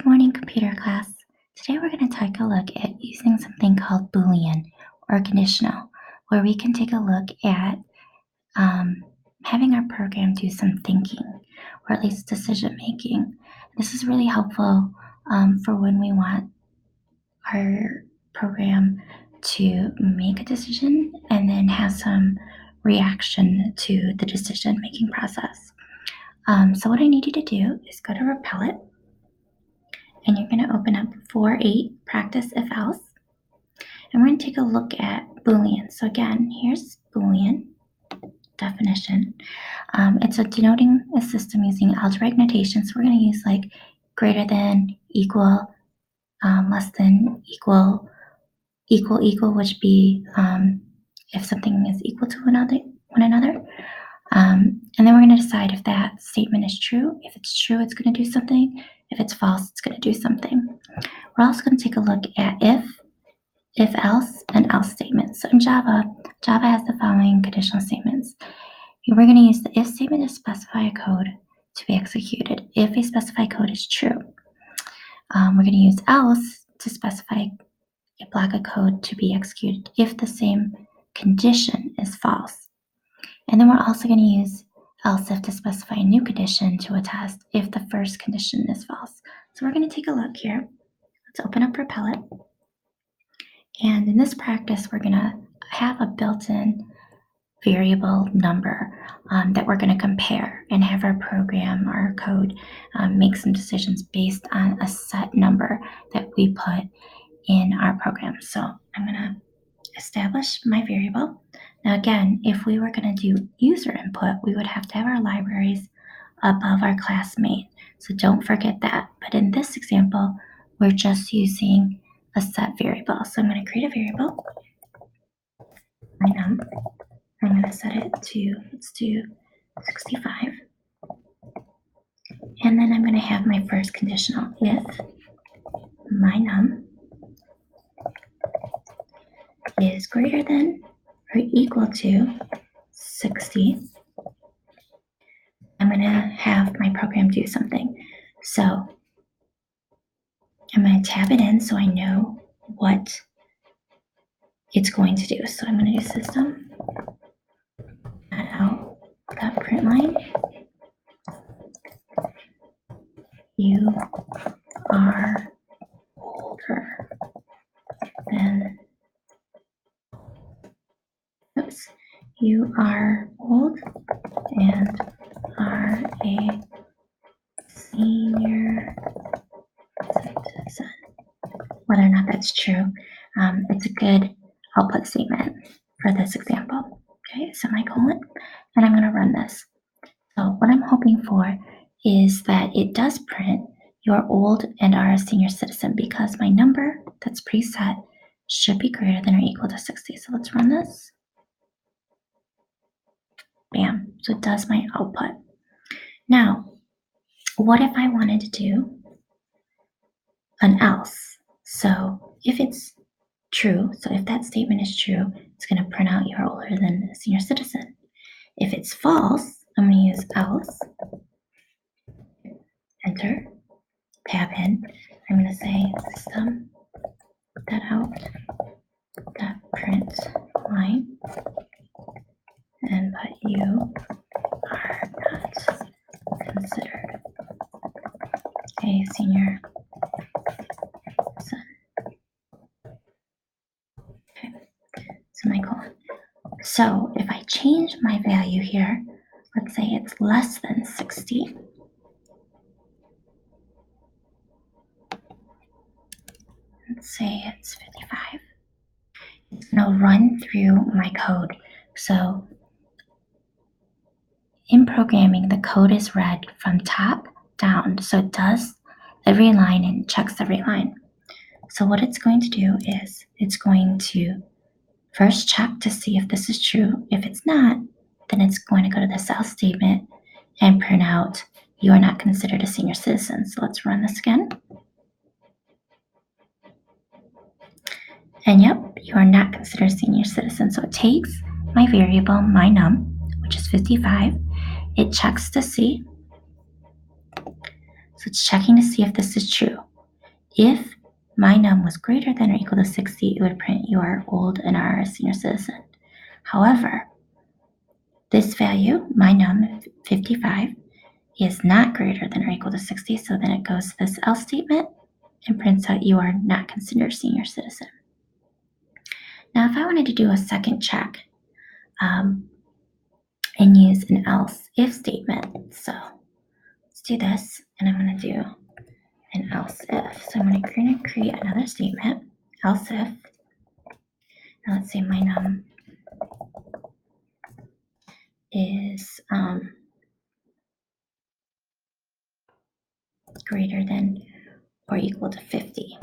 Good morning, computer class. Today we're going to take a look at using something called Boolean or conditional, where we can take a look at having our program do some thinking, or at least decision making. This is really helpful for when we want our program to make a decision and then have some reaction to the decision making process. So what I need you to do is go to Repellent, and you're going to open up 8Practice if else. And we're going to take a look at Boolean. So again, here's Boolean definition. It's denoting a system using algebraic notation. So we're going to use like greater than, equal, less than, equal, which be if something is equal to one another. And then we're going to decide if that statement is true. If it's true, it's going to do something. If it's false, it's going to do something. We're also going to take a look at if else, and else statements. So in Java has the following conditional statements. We're going to use the if statement to specify a code to be executed if a specified code is true. We're going to use else to specify a block of code to be executed if the same condition is false. And then we're also going to use else if to specify a new condition to a test if the first condition is false. So we're going to take a look here. Let's open up Repellent. And in this practice, we're going to have a built-in variable number that we're going to compare and have our program, our code, make some decisions based on a set number that we put in our program. So I'm going to establish my variable. Now again, if we were going to do user input, we would have to have our libraries above our class main. So don't forget that. But in this example, we're just using a set variable. So I'm going to create a variable, my num. I'm going to set it to, let's do 65. And then I'm going to have my first conditional. If my num is greater than or equal to 60, I'm going to have my program do something. So I'm going to tab it in so I know what it's going to do. So I'm going to do system.out.println. You are older than, you are old and are a senior citizen. Whether or not that's true, it's a good output statement for this example. Okay, semicolon, and I'm going to run this. So what I'm hoping for is that it does print you're old and are a senior citizen because my number that's preset should be greater than or equal to 60. So let's run this. Bam, so it does my output. Now, what if I wanted to do an else? So if it's true, so if that statement is true, it's going to print out you're older than a senior citizen. If it's false, I'm going to use else, enter, tab in. I'm going to say system.out.println and put you are not considered a senior citizen. Okay, semicolon. So if I change my value here, let's say it's less than 60. Let's say it's 55. It's going to run through my code. So in programming, the code is read from top down. So it does every line and checks every line. So what it's going to do is it's going to first check to see if this is true. If it's not, then it's going to go to this else statement and print out you are not considered a senior citizen. So let's run this again. And yep, you are not considered a senior citizen. So it takes my variable, my num, which is 55. It checks to see. So it's checking to see if this is true. If my num was greater than or equal to 60, it would print you are old and are a senior citizen. However, this value, my num 55, is not greater than or equal to 60, so then it goes to this else statement and prints out you are not considered a senior citizen. Now, if I wanted to do a second check and use an else if statement, so let's do this, and I'm going to do an else if. So I'm going to create another statement, else if. Now let's say my num is greater than or equal to 50.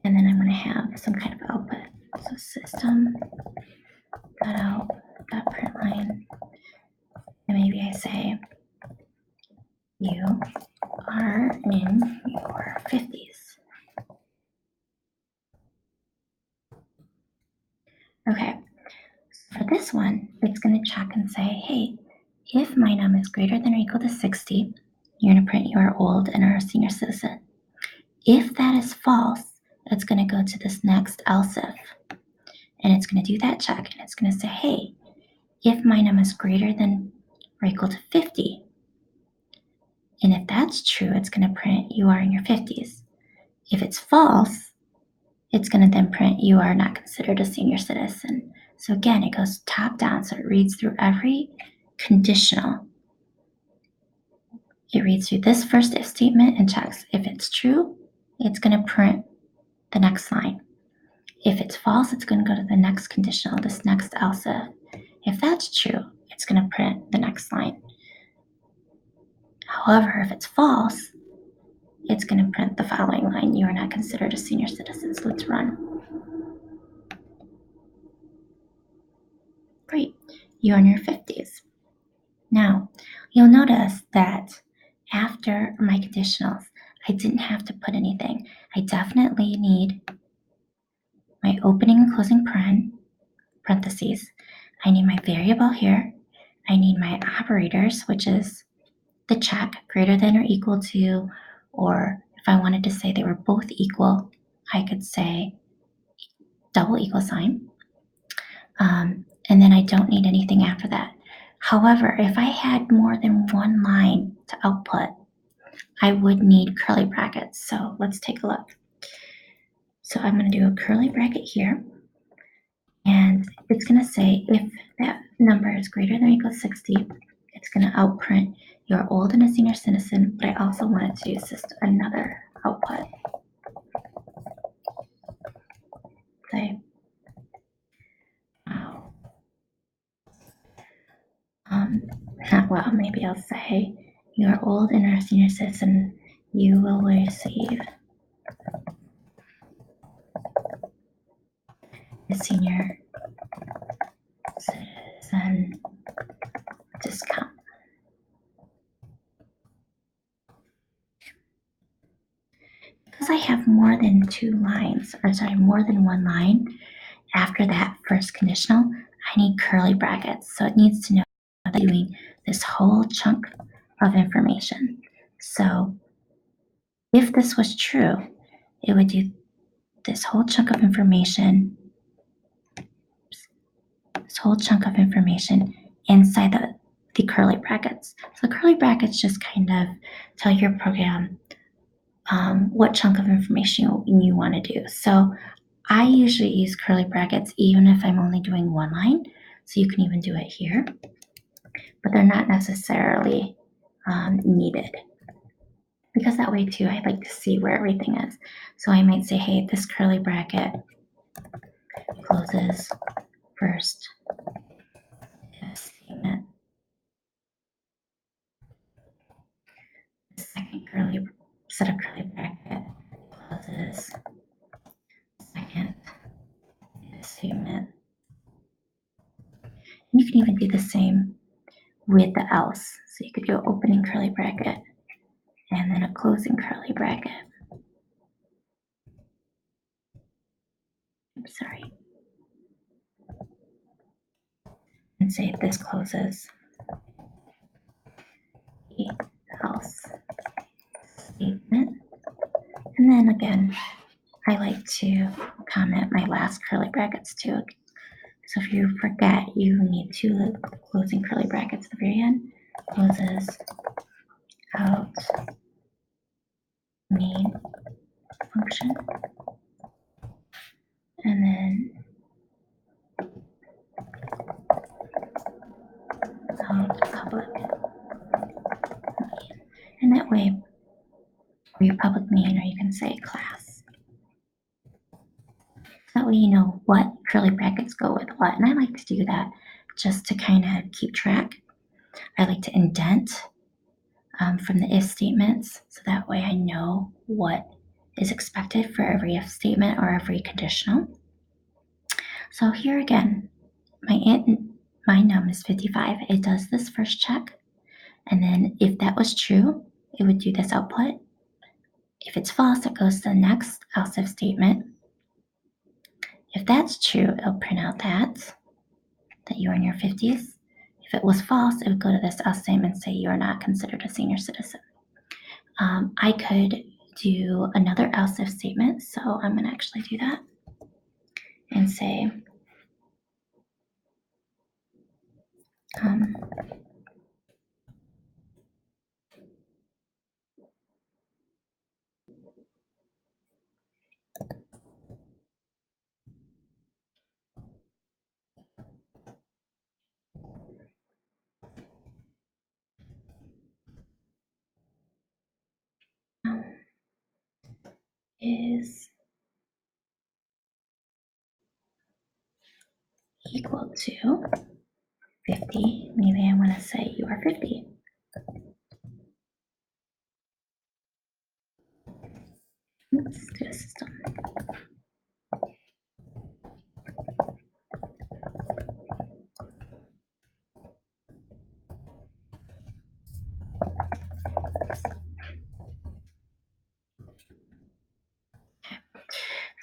And then I'm going to have some kind of output. So system.out.println, and maybe I say you are in your 50s. Okay, for this one, it's going to check and say, hey, if my num is greater than or equal to 60, you're going to print you are old and are a senior citizen. If that is false, it's going to go to this next else if, and it's going to do that check, and it's going to say, hey, if my num is greater than or equal to 50, and if that's true, it's going to print you are in your 50s. If it's false, it's going to then print you are not considered a senior citizen. So again, it goes top down, so it reads through every conditional. It reads through this first if statement and checks. If it's true, it's going to print the next line. If it's false, it's going to go to the next conditional, this next else if. If that's true, it's going to print the next line. However, if it's false, it's going to print the following line. You are not considered a senior citizen. So let's run. Great. You're in your 50s. Now, you'll notice that after my conditionals, I didn't have to put anything. I definitely need my opening and closing parentheses. I need my variable here. I need my operators, which is the check greater than or equal to, or if I wanted to say they were both equal, I could say double equal sign. And then I don't need anything after that. However, if I had more than one line to output, I would need curly brackets. So let's take a look. So I'm going to do a curly bracket here, and it's going to say if that number is greater than or equal to 60, it's going to outprint you're old and a senior citizen, but I also wanted to use just another output. Say, well, maybe I'll say you are old and are a senior citizen, you will receive a senior citizen discount. Because I have more than more than one line after that first conditional, I need curly brackets. So it needs to know that I'm doing this whole chunk of information. So if this was true, it would do this whole chunk of information, inside the curly brackets. So the curly brackets just kind of tell your program what chunk of information you want to do. So I usually use curly brackets even if I'm only doing one line. So you can even do it here, but they're not necessarily needed. Because that way too, I like to see where everything is. So I might say, hey, this curly bracket closes first if statement. The second set of curly bracket closes second if statement. And you can even do the same with the else. So you could do an opening curly bracket and then a closing curly bracket. Sorry. And say this closes the else then again, I like to comment my last curly brackets too. So if you forget, you need two closing curly brackets at the very end. Closes out main function, and then out public main. And that way, or your public main, or you can say class. That way you know what curly brackets go with what. And I like to do that just to kind of keep track. I like to indent from the if statements, so that way I know what is expected for every if statement or every conditional. So here again, my num is 55. It does this first check, and then if that was true, it would do this output. If it's false, it goes to the next else if statement. If that's true, it'll print out that you are in your 50s. If it was false, it would go to this else statement and say you are not considered a senior citizen. I could do another else if statement, so I'm going to actually do that and say is equal to 50. Maybe I want to say you are 50. Let's do a system.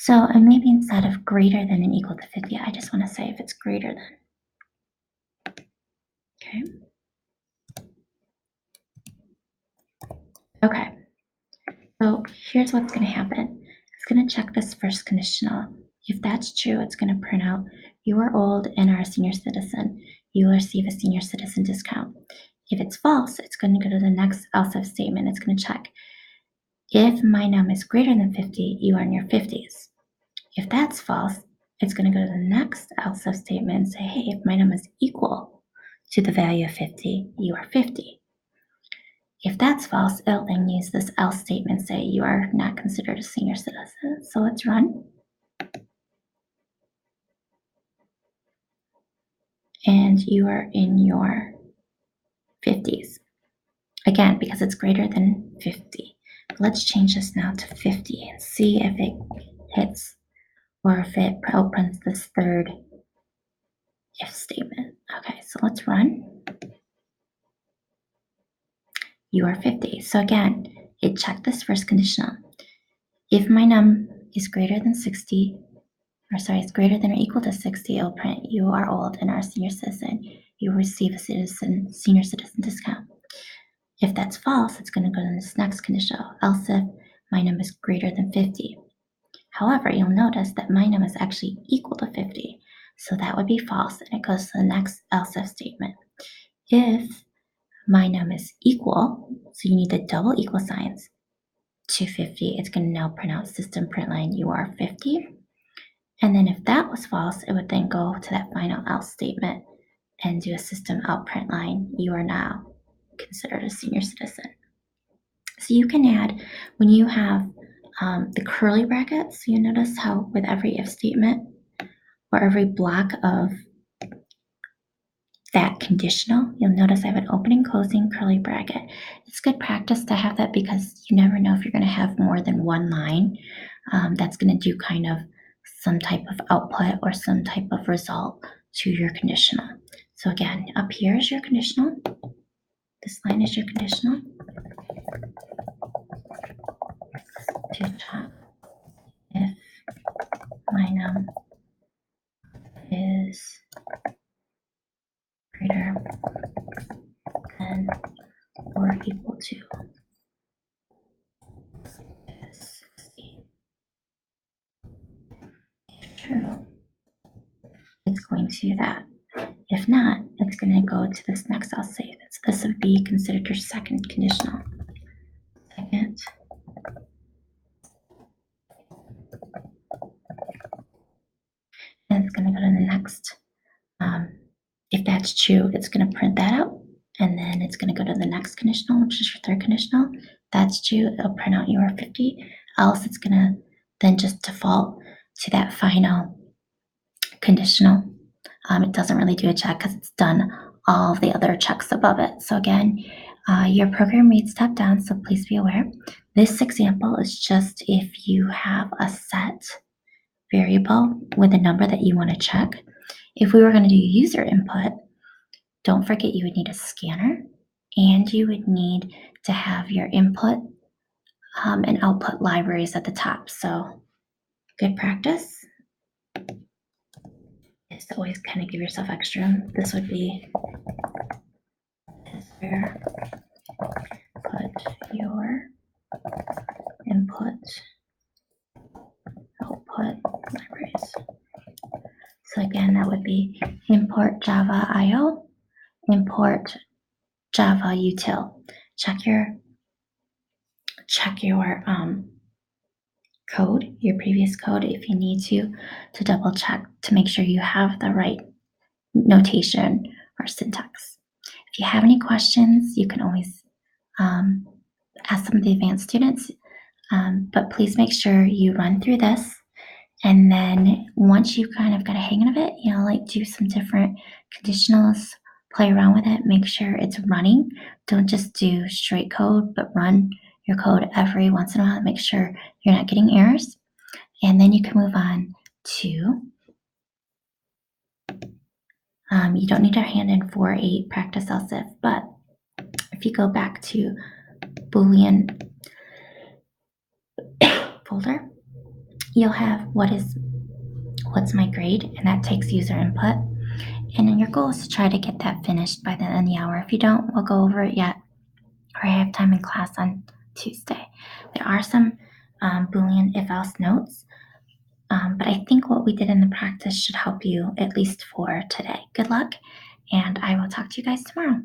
So, and maybe instead of greater than and equal to 50, I just want to say if it's greater than. Okay. Okay. So here's what's going to happen. It's going to check this first conditional. If that's true, it's going to print out you are old and are a senior citizen. You will receive a senior citizen discount. If it's false, it's going to go to the next else if statement. It's going to check if my num is greater than 50, you are in your 50s. If that's false, it's going to go to the next else if statement and say, hey, if my num is equal to the value of 50, you are 50. If that's false, it'll then use this else statement and say you are not considered a senior citizen. So let's run. And you are in your 50s. Again, because it's greater than 50. Let's change this now to 50 and see if it hits or if it opens this third if statement. Okay, so let's run. You are 50. So again, it checked this first conditional. If my num is greater than 60, it's greater than or equal to 60, it'll print you are old and are a senior citizen. You will receive a senior citizen discount. If that's false, it's going to go to this next conditional, else if my num is greater than 50. However, you'll notice that my num is actually equal to 50, so that would be false, and it goes to the next else if statement. If my num is equal, so you need the double equal signs, to 50, it's going to now print out system print line you are 50. And then if that was false, it would then go to that final else statement and do a system out print line you are now considered a senior citizen. So you can add, when you have the curly brackets, you notice how with every if statement or every block of that conditional, you'll notice I have an opening, closing, curly bracket. It's good practice to have that because you never know if you're going to have more than one line that's going to do kind of some type of output or some type of result to your conditional. So again, up here is your conditional. This line is your conditional. To check if my num is greater than or equal to 60. true, it's going to do that. If not, it's going to go to this next I'll save it. So this would be considered your second conditional. Second. And it's going to go to the next. If that's true, it's going to print that out. And then it's going to go to the next conditional, which is your third conditional. That's true, it'll print out your 50. Else it's going to then just default to that final conditional. It doesn't really do a check because it's done all the other checks above it. So again, your program reads top down, so please be aware. This example is just if you have a set variable with a number that you want to check. If we were going to do user input, don't forget you would need a scanner and you would need to have your input and output libraries at the top. So good practice is to always kind of give yourself extra. This would be where put your input output libraries. So again, that would be import Java IO, import Java util. Check your code, your previous code, if you need to double check to make sure you have the right notation or syntax. If you have any questions, you can always ask some of the advanced students, but please make sure you run through this. And then once you kind of got a hang of it, like do some different conditionals, play around with it, make sure it's running. Don't just do straight code, but run your code every once in a while. Make sure you're not getting errors. And then you can move on to, you don't need a hand in 8Practice else if, but if you go back to Boolean folder, you'll have what's my grade, and that takes user input. And then your goal is to try to get that finished by the end of the hour. If you don't, we'll go over it yet, or I have time in class on Tuesday. There are some Boolean if-else notes, but I think what we did in the practice should help you at least for today. Good luck, and I will talk to you guys tomorrow.